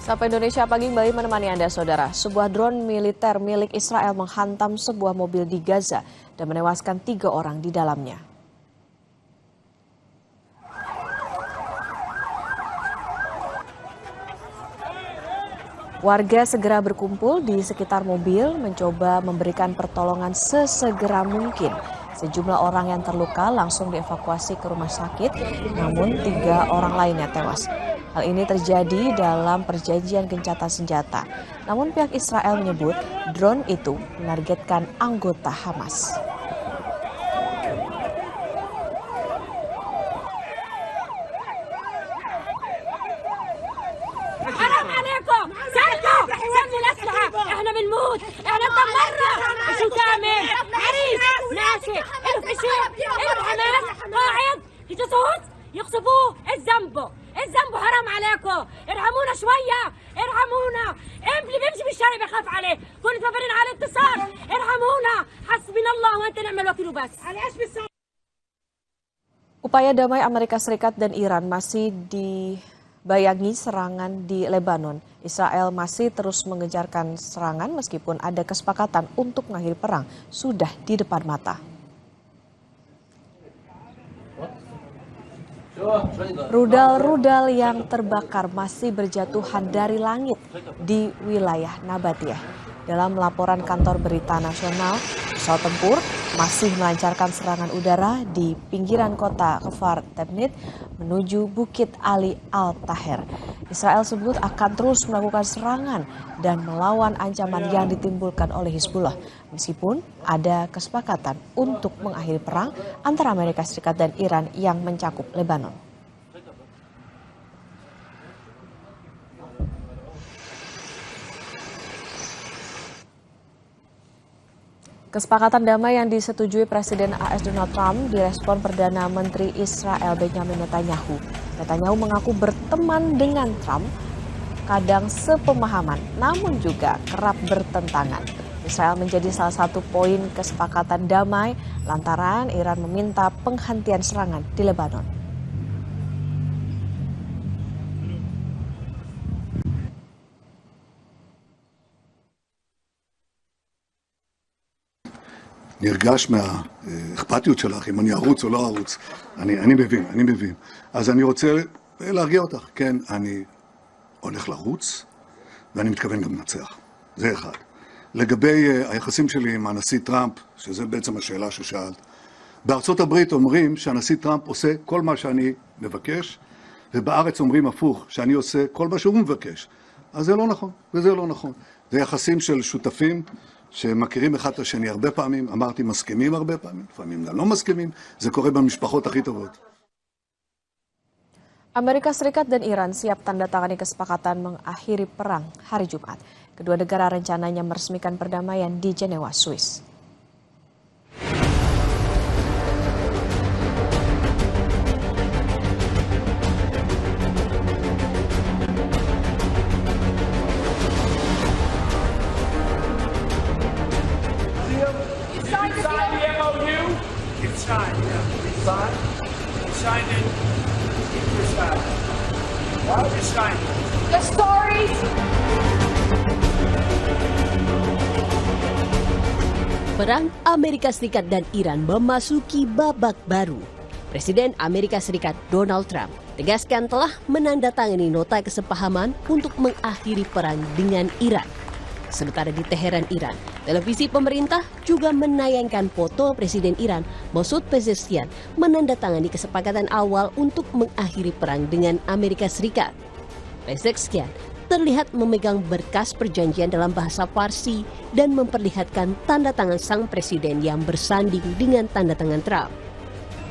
Sapa Indonesia pagi kembali menemani Anda, Saudara. Sebuah drone militer milik Israel menghantam sebuah mobil di Gaza dan menewaskan 3 orang di dalamnya. Warga segera berkumpul di sekitar mobil mencoba memberikan pertolongan sesegera mungkin. Sejumlah orang yang terluka langsung dievakuasi ke rumah sakit, namun 3 orang lainnya tewas. Hal ini terjadi dalam perjanjian gencatan senjata. Namun pihak Israel menyebut drone itu menargetkan anggota Hamas. حرام عليكم سكتوا سموا الأسلحة احنا بنموت احنا اتدمرنا شو تعمل عريس ماشي إله فشل إله حماس قاعد جاسوس يقصفوه الذنب حرام عليكم ارحمونا شوية ارحمونا اللي بيمشي بالشارع بخاف عليه كنتوا متوفرين على اتصال ارحمونا حسبنا الله وانت نعم الوكيل وبس على ايش بتسوي. Upaya damai Amerika Serikat dan Iran masih dibayangi serangan di Lebanon. Israel masih terus mengejarkan serangan meskipun ada kesepakatan untuk mengakhiri perang sudah di depan mata. Rudal-rudal yang terbakar masih berjatuhan dari langit di wilayah Nabatiyah. Dalam laporan kantor berita nasional, pesawat tempur masih melancarkan serangan udara di pinggiran kota Kfar Tebnit menuju Bukit Ali Al-Taher. Israel sebut akan terus melakukan serangan dan melawan ancaman yang ditimbulkan oleh Hizbullah. Meskipun ada kesepakatan untuk mengakhiri perang antara Amerika Serikat dan Iran yang mencakup Lebanon. Kesepakatan damai yang disetujui Presiden AS Donald Trump direspon Perdana Menteri Israel Benjamin Netanyahu. Netanyahu mengaku berteman dengan Trump, kadang sepemahaman, namun juga kerap bertentangan. Israel menjadi salah satu poin kesepakatan damai lantaran Iran meminta penghentian serangan di Lebanon. נרגש מהאכפתיות שלך, אם אני ארוץ או לא ארוץ. אני מבין. אז אני רוצה להרגיע אותך. כן, אני הולך לרוץ, ואני מתכוון גם לנצח. זה אחד. לגבי היחסים שלי עם הנשיא טראמפ, שזה בעצם השאלה ששאלת, בארצות הברית אומרים שהנשיא טראמפ עושה כל מה שאני מבקש, ובארץ אומרים הפוך, שאני עושה כל מה שהוא מבקש. אז זה לא נכון, וזה לא נכון. זה יחסים של שותפים, שמכירים אחד את השני הרבה פעמים, אמרתי מסכימים הרבה פעמים, לפעמים גם לא מסכימים, זה קורה במשפחות הכי טובות. Amerika Serikat dan Iran siap tanda tangani kesepakatan mengakhiri perang hari Jumat. Kedua negara rencananya meresmikan perdamaian di Jenewa, Swiss. The stories. Perang Amerika Serikat dan Iran memasuki babak baru. Presiden Amerika Serikat Donald Trump tegaskan telah menandatangani nota kesepahaman untuk mengakhiri perang dengan Iran. Sementara di Teheran, Iran, televisi pemerintah juga menayangkan foto Presiden Iran Masoud Pezeshkian menandatangani kesepakatan awal untuk mengakhiri perang dengan Amerika Serikat. Pezeshkian terlihat memegang berkas perjanjian dalam bahasa Farsi dan memperlihatkan tanda tangan sang presiden yang bersanding dengan tanda tangan Trump.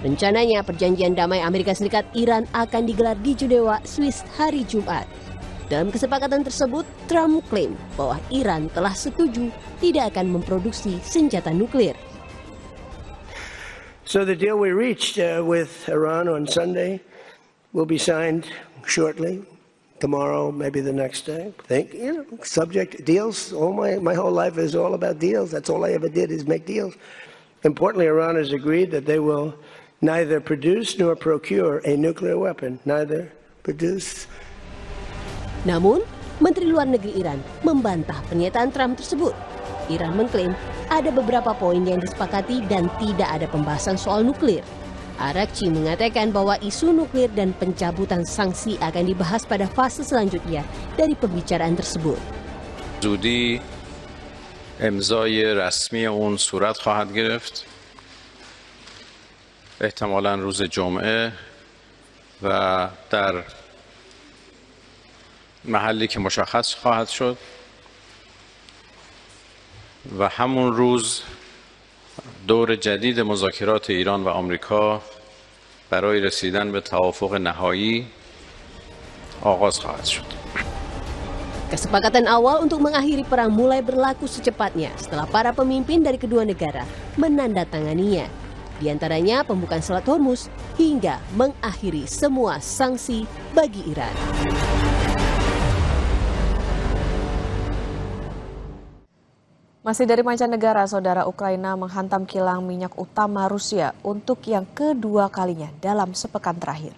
Rencananya perjanjian damai Amerika Serikat Iran akan digelar di Jenewa, Swiss hari Jumat. Dalam kesepakatan tersebut, Trump klaim bahwa Iran telah setuju tidak akan memproduksi senjata nuklir. So the deal we reached with Iran on Sunday will be signed shortly, tomorrow, maybe the next day. Subject deals. My whole life is all about deals. That's all I ever did is make deals. Importantly, Iran has agreed that they will neither produce nor procure a nuclear weapon. Neither produce. Namun, Menteri Luar Negeri Iran membantah pernyataan Trump tersebut. Iran mengklaim ada beberapa poin yang disepakati dan tidak ada pembahasan soal nuklir. Arakci mengatakan bahwa isu nuklir dan pencabutan sanksi akan dibahas pada fase selanjutnya dari pembicaraan tersebut. زودی امضای رسمی اون صورت خواهد گرفت احتمالاً روز جمعه و در محلی که مشخص خواهد شد و همون روز دور جدید مذاکرات ایران و آمریکا برای رسیدن به توافق نهایی آغاز خواهد شد. Kesepakatan awal untuk mengakhiri perang mulai berlaku secepatnya setelah para pemimpin dari kedua negara menandatanganinya. Di antaranya pembukaan Selat Hormuz hingga mengakhiri semua sanksi bagi Iran. Masih dari mancanegara, saudara, Ukraina menghantam kilang minyak utama Rusia untuk yang kedua kalinya dalam sepekan terakhir.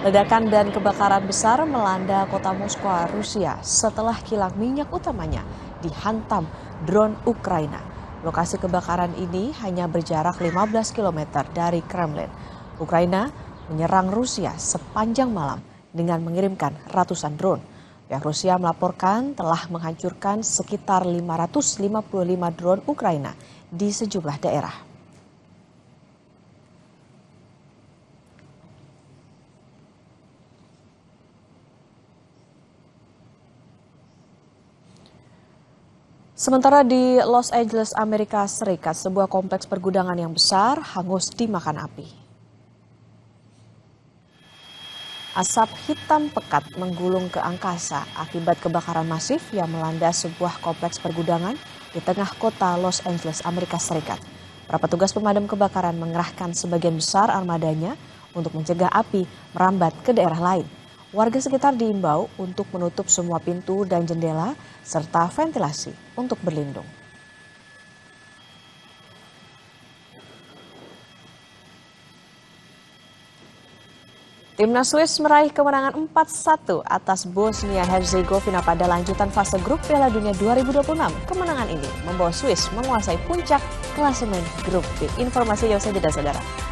Ledakan dan kebakaran besar melanda kota Moskwa, Rusia setelah kilang minyak utamanya dihantam drone Ukraina. Lokasi kebakaran ini hanya berjarak 15 km dari Kremlin. Ukraina menyerang Rusia sepanjang malam dengan mengirimkan ratusan drone. Pihak Rusia melaporkan telah menghancurkan sekitar 555 drone Ukraina di sejumlah daerah. Sementara di Los Angeles, Amerika Serikat, sebuah kompleks pergudangan yang besar hangus dimakan api. Asap hitam pekat menggulung ke angkasa akibat kebakaran masif yang melanda sebuah kompleks pergudangan di tengah kota Los Angeles, Amerika Serikat. Para petugas pemadam kebakaran mengerahkan sebagian besar armadanya untuk mencegah api merambat ke daerah lain. Warga sekitar diimbau untuk menutup semua pintu dan jendela serta ventilasi untuk berlindung. Timnas Swiss meraih kemenangan 4-1 atas Bosnia-Herzegovina pada lanjutan fase grup Piala Dunia 2026. Kemenangan ini membawa Swiss menguasai puncak klasemen grup B. Informasi yang saya jeda, saudara.